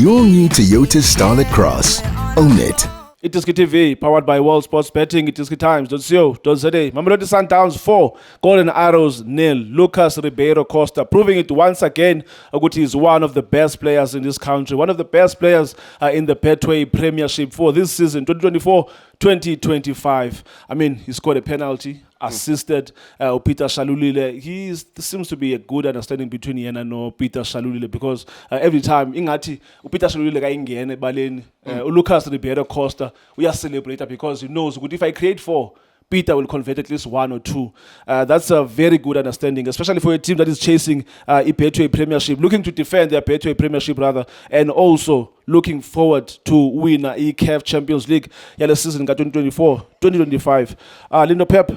your new Toyota Starlet Cross. Own it. iDiskiTV, powered by World Sports Betting, iDiskiTimes.co.za. Mamelodi Sundowns 4, Golden Arrows 0. Lucas Ribeiro Costa proving it once again. Aguti is one of the best players in this country, one of the best players in the Betway Premiership for this season, 2024-2025. I mean, he scored a penalty, assisted Peter Shalulile. He seems to be a good understanding between Yena and Peter Shalulile, because every time ingati Peter Shalulile ga ingene baleni, Lucas Ribeiro Costa we are celebrating because he knows if I create 4, Peter will convert at least 1 or 2. That's a very good understanding, especially for a team that is chasing a Betway Premiership, looking to defend their Betway Premiership rather, and also looking forward to win a CAF Champions League yale season 2024-2025. Lindo Pep,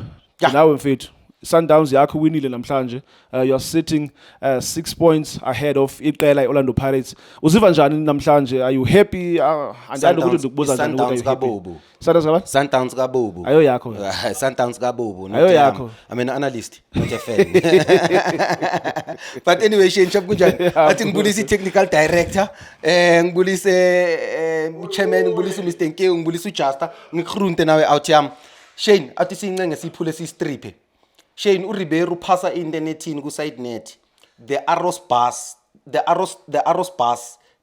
now in fit. Sundowns yakho winile namhlanje. You're sitting 6 points ahead of iqela Orlando Pirates. Uziva njani namhlanje? Are you happy? Andalo ukuthi ndikubuza njani ukuthi kabobu. Sundowns kabobu. Ayo yakho. Sundowns kabobu. Ayo yakho. I'm an analyst, not a fan. But anyway, Shane Chop kunjani? Athi ngibulisa technical director, ngibulise chairman, ngibulisa Mr. Nke, ngibulisa uJusta, ngikrunte nawe out yam. Shane, athi sinqenge siphule sistriphe. Shane uRibeiro phasa internetini ku side net. The Arrows bus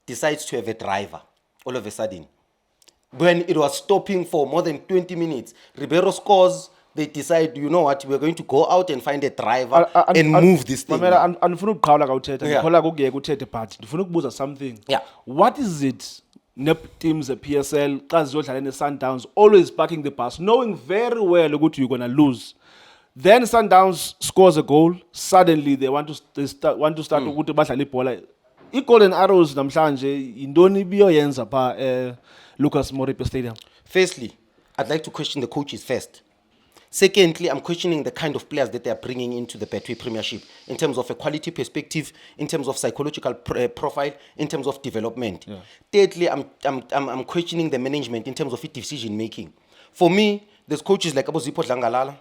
decides to have a driver all of a sudden. When it was stopping for more than 20 minutes, Ribeiro scores. They decide, you know what, we're going to go out and find a driver and move this thing. Andifuna ukuqhawula kawuthetha, ngikholwa ukuyeka uthethe but ndifuna ukubuza something. Yeah. What is it teams at PSL xa ziyodlala ne-Sundowns always parking the bus, knowing very well ukuthi you're gonna lose? Then Sundowns scores a goal. Suddenly they want to start ukuthi badlale ibhola. I-Golden Arrows namhlanje indoni biyoyenza pha Lucas Moripe Stadium. Firstly, I'd like to question the coaches first. Secondly, I'm questioning the kind of players that they are bringing into the Betway Premiership in terms of a quality perspective, in terms of psychological profile, in terms of development. Yeah. Thirdly, I'm questioning the management in terms of decision making. For me, there's coaches like Abu Zippo Dlangalala.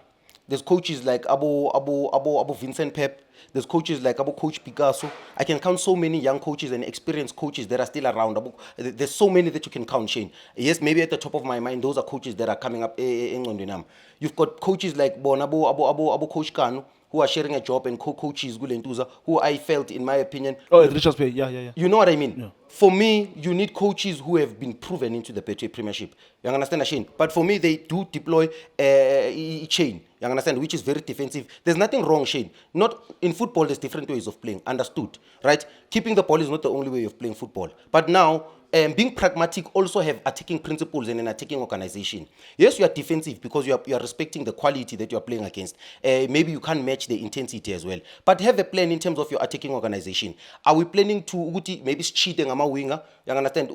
There's coaches like Abu Vincent Pep. There's coaches like Coach Picasso. I can count so many young coaches and experienced coaches that are still around. There's so many that you can count, Shane. Yes, maybe at the top of my mind, those are coaches that are coming up in Ngondinam. You've got coaches like Abu Coach Kanu, who are sharing a job, and co-coaches Gulentuza, who I felt, in my opinion... Oh, Richard's Pay, yeah. You know what I mean? Yeah. For me, you need coaches who have been proven into the Betway Premiership. You understand, Shane? But for me, they do deploy a chain. You understand? Which is very defensive. There's nothing wrong, Shane. Not in football, there's different ways of playing. Understood, right? Keeping the ball is not the only way of playing football. But now, being pragmatic also have attacking principles and an attacking organization. Yes, you are defensive because you are respecting the quality that you are playing against. Maybe you can't match the intensity as well. But have a plan in terms of your attacking organization. Are we planning to maybe cheating on a winger? You understand?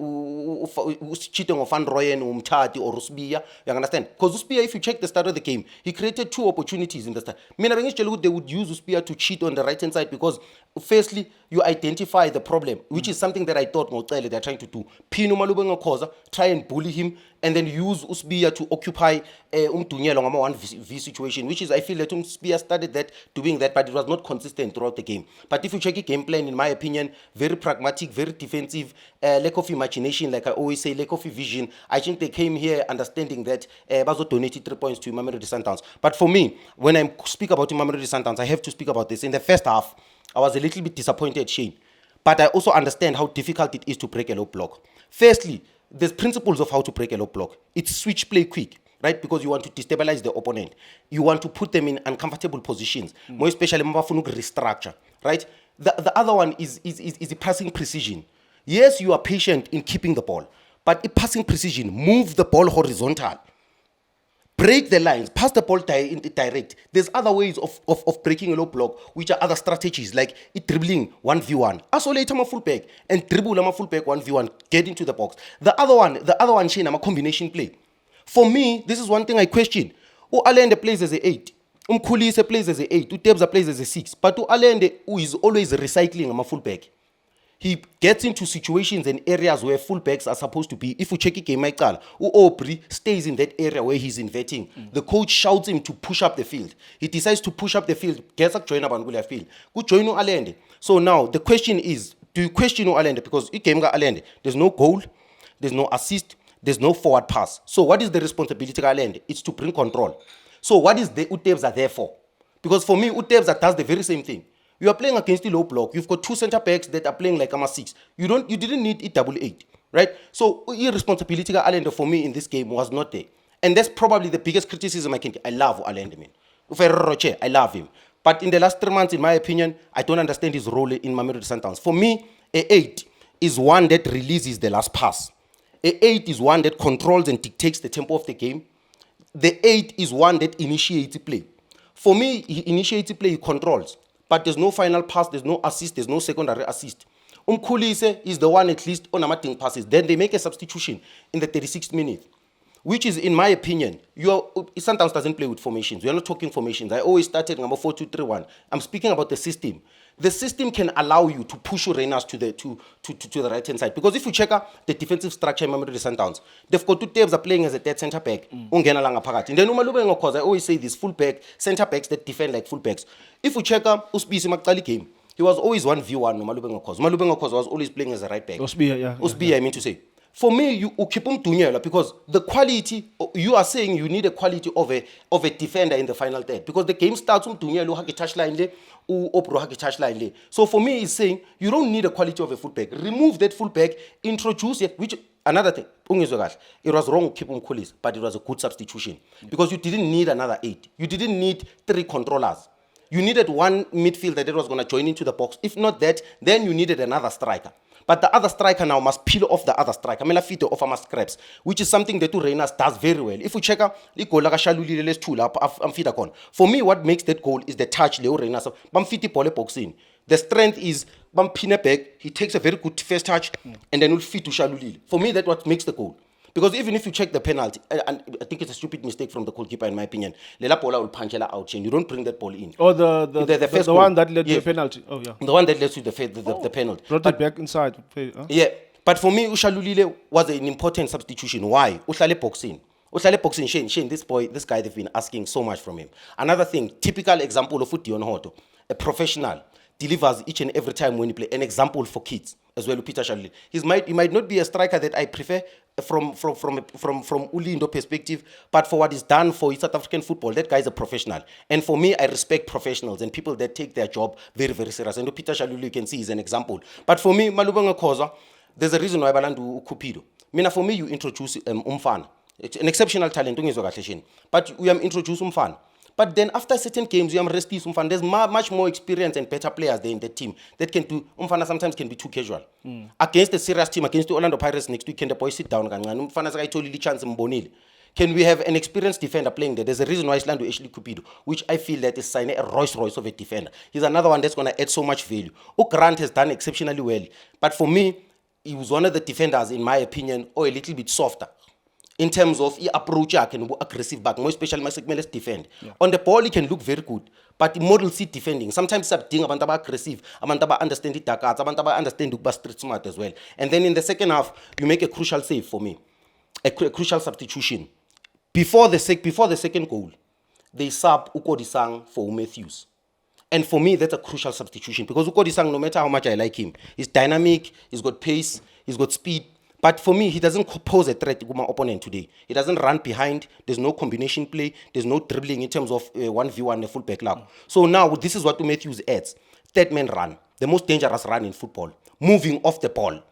Cheating on Van Rooyen, Umtati, or Usbia. You understand? Because Usbia, if you check the start of the game, he created 2 opportunities in the start. They would use Usbia to cheat on the right-hand side because, firstly, you identify the problem, which is something that I thought they're trying to do. Pino Malubenga Koza, try and bully him, and then use Usbia to occupy Umdunyelo 1v situation, which is, I feel that Usbia started doing that, but it was not consistent throughout the game. But if you check a game plan, in my opinion, very pragmatic, very defensive, lack of imagination, like I always say, lack of vision. I think they came here understanding that Bazo donated 3 points to Mamelodi Sundowns. But for me, when I speak about Mamelodi Sundowns, I have to speak about this. In the first half, I was a little bit disappointed, Shane. But I also understand how difficult it is to break a low block. Firstly, there's principles of how to break a low block. It's switch play quick, right? Because you want to destabilize the opponent. You want to put them in uncomfortable positions. More especially, restructure, right? The other one is the passing precision. Yes, you are patient in keeping the ball, but in passing precision, move the ball horizontal. Break the lines, pass the ball direct. There's other ways of breaking a low block, which are other strategies, like dribbling 1v1. Isolate a fullback and dribble a fullback 1v1, get into the box. The other one, Shane, I'm a combination play. For me, this is one thing I question. Allende plays as a 8. Kulise plays as a 8. Tebza plays as a 6. But Allende, who is always recycling a fullback, he gets into situations and areas where fullbacks are supposed to be. If you check it, Aubrey stays in that area where he's inverting. The coach shouts him to push up the field. He decides to push up the field. Gets a join up and field. Good join Allende. So now the question is, do you question Allende? Because it came got Allende. There's no goal, there's no assist, there's no forward pass. So what is the responsibility of Allende? It's to bring control. So what is the Utebs are there for? Because for me, Utebs does the very same thing. You are playing against the low block. You've got two center backs that are playing like six. You didn't need it 8-8, right? So irresponsibility of Allende for me in this game was not there. And that's probably the biggest criticism I can get. I love Allende, man. I love him. But in the last 3 months, in my opinion, I don't understand his role in Mamelodi Sundowns. For me, a 8 is one that releases the last pass. A 8 is one that controls and dictates the tempo of the game. The 8 is one that initiates play. For me, he initiates play, he controls. But there's no final pass, there's no assist, there's no secondary assist. Khulise is the one at least on amating passes. Then they make a substitution in the 36th minute, which is, in my opinion, Sundowns doesn't play with formations. We are not talking formations. I always started number 4-2-3-1. I'm speaking about the system. The system can allow you to push your Renas to the right hand side. Because if you check out the defensive structure in Mamelodi Sundowns, they've got two teams are playing as a third centre back. And then I always say this full-back, centre backs that defend like full-backs. If you check out Usbisi Maktali game, he was always 1v1 no Malubeng Okoza. Malubeng Okoza was always playing as a right back. Usbia, I mean to say. For me, you keep him Tunyela because the quality, you are saying you need a quality of a defender in the final third. Because the game starts with Tunyela, haki touchline le, Opro haki touchline le. So for me, it's saying you don't need a quality of a fullback. Remove that fullback, introduce it, which, another thing, it was wrong to keep him Kulis, but it was a good substitution. Because you didn't need another 8. You didn't need 3 controllers. You needed one midfielder that was going to join into the box. If not that, then you needed another striker. But the other striker now must peel off the other striker. I fit off my scraps, which is something that Renas does very well. If you check out the goal like for me, what makes that goal is the touch. Leo Renas, boxing. The strength is pin back. He takes a very good first touch and then will fit to Shalulile. For me, that's what makes the goal. Because even if you check the penalty, and I think it's a stupid mistake from the goalkeeper in my opinion. Lela Pola will punch Lela out and you don't bring that ball in. Oh, the one that led to the penalty. Oh, yeah. The one that led to the penalty. Brought it back inside. Huh? Yeah. But for me, Ushalulile was an important substitution. Why? Ushale boxing. Shane, this guy, they've been asking so much from him. Another thing, typical example of Dion Hoto, a professional, delivers each and every time when he play. An example for kids as well, Peter Shaluli. He might not be a striker that I prefer from Lindo perspective, but for what is done for South African football, that guy is a professional. And for me, I respect professionals and people that take their job very, very serious. And Peter Shaluli, you can see, is an example. But for me, Malubanga Koza, there's a reason why Balandu Cupido. For me, you introduce Umfana. It's an exceptional talent, but we have introduced Umfana. But then after certain games, you have rested Umfana. There's much more experience and better players there in the team that can do. Umfana sometimes can be too casual. Against the serious team, against the Orlando Pirates next week, can the boys sit down? Umfana's I told you chance Mbonile. Can we have an experienced defender playing there? There's a reason why Islando actually Cupido, which I feel that is signing a Rolls Royce of a defender. He's another one that's going to add so much value. Grant has done exceptionally well. But for me, he was one of the defenders, in my opinion, or a little bit softer. In terms of approach, I can be aggressive back, more especially my segment, let's defend. Yeah. On the ball, he can look very good, but model seat defending. Sometimes it's about aggressive, about understand the dark arts, about understand the street smart as well. And then in the second half, you make a crucial save for me, a crucial substitution. Before the second goal, they sub Ukodisang for Matthews. And for me, that's a crucial substitution because Ukodisang, no matter how much I like him, he's dynamic, he's got pace, he's got speed. But for me, he doesn't pose a threat to my opponent today. He doesn't run behind. There's no combination play. There's no dribbling in terms of 1v1 the full back lag. So now this is what Matthews adds. Third man run. The most dangerous run in football. Moving off the ball.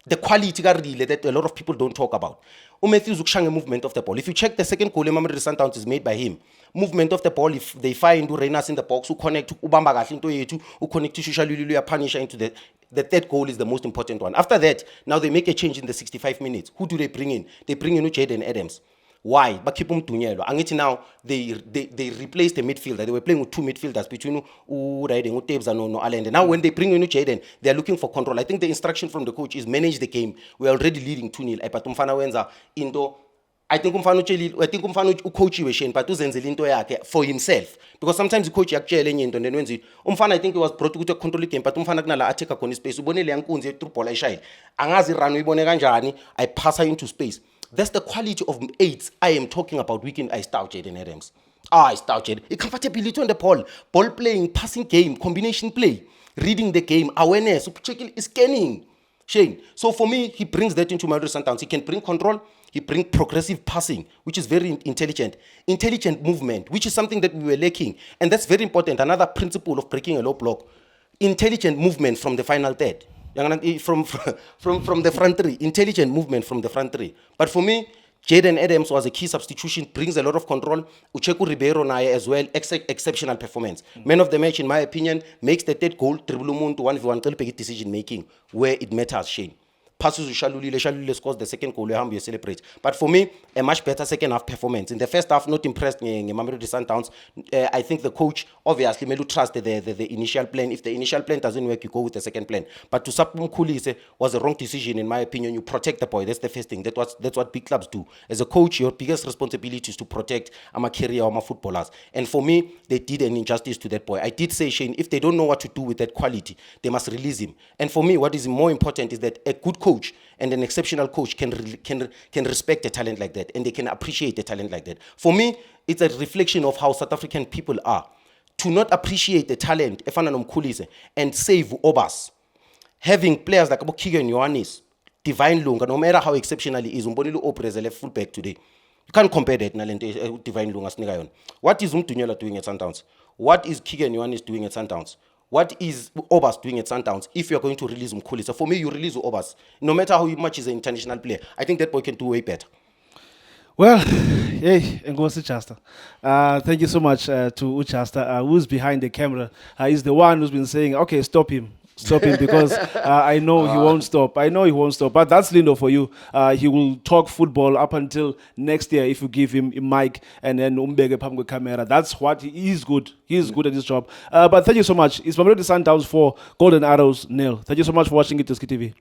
The quality that a lot of people don't talk about. Matthews ukshanga movement of the ball. If you check the second goal, Mamelodi Sundowns is made by him. Movement of the ball, if they find Renas in the box, who connect to Ubamba Gashinto Yetu, who connect to Shushalulu, Punisher into the third goal is the most important one. After that, now they make a change in the 65 minutes. Who do they bring in? They bring in Jaden Adams. Why? Bakipum Tunyelo. And now they replaced the midfielder. They were playing with two midfielders between Riding, Utebs and Allende. Now when they bring in Jaden, they're looking for control. I think the instruction from the coach is manage the game. We're already leading 2-0. Epatumfana Wenza into I think umfana coach but uzenzele into yakhe for himself because sometimes the coach yakutshela enye into then wenza umfana I think he was brought to control game but umfana kunala attacker khona space ubonele yankunzi through ball ayishayile angazi run uyibone kanjani I pass her into space. That's the quality of 8s I am talking about. Weekend I start Jaden Adams. I start Jaden. Comfortability on the ball playing, passing game, combination play. reading the game, awareness, checking, scanning. Shane. So for me, he brings that into Mamelodi Sundowns. He can bring control. He brings progressive passing, which is very intelligent. Intelligent movement, which is something that we were lacking. And that's very important. Another principle of breaking a low block. Intelligent movement from the final third. From the front three. Intelligent movement from the front three. But for me, Jaden Adams was a key substitution, brings a lot of control. Ucheku Ribeiro Naye as well, exceptional performance. Man of the match, in my opinion, makes the third goal, dribble to 1v1 decision making, where it matters, Shane. Passes to Shalulile scores the second goal, you celebrate. But for me, a much better second half performance. In the first half, not impressed in Mamelodi Sundowns. I think the coach, obviously, may trust the initial plan. If the initial plan doesn't work, you go with the second plan. But to Sapum Kulise was a wrong decision, in my opinion. You protect the boy. That's the first thing. That's what big clubs do. As a coach, your biggest responsibility is to protect my career or my footballers. And for me, they did an injustice to that boy. I did say, Shane, if they don't know what to do with that quality, they must release him. And for me, what is more important is that a good coach and an exceptional coach can respect a talent like that, and they can appreciate a talent like that. For me, it's a reflection of how South African people are. To not appreciate the talent, and save Obas. Having players like Kigan Ioannis, Divine Lunga, no matter how exceptional he is, Umbonile Opre as a left fullback today. You can't compare that to Divine Lunga. What is Mtunyola doing at Sundowns? What is Kigan Ioannis doing at Sundowns? What is Obas doing at Sundowns if you're going to release Mkhuli? So for me, you release Obas. No matter how much he's an international player, I think that boy can do way better. Well, hey, Ngozi Chasta. Thank you so much to Uchasta, who's behind the camera. He's the one who's been saying, okay, stop him because I know he won't stop. But that's Lindo for you. He will talk football up until next year if you give him a mic and then umbege phambi camera. That's what he is good. He is good at his job. But thank you so much. It's Mamelodi Sundowns 4, Golden Arrows 0. Thank you so much for watching iDiski TV.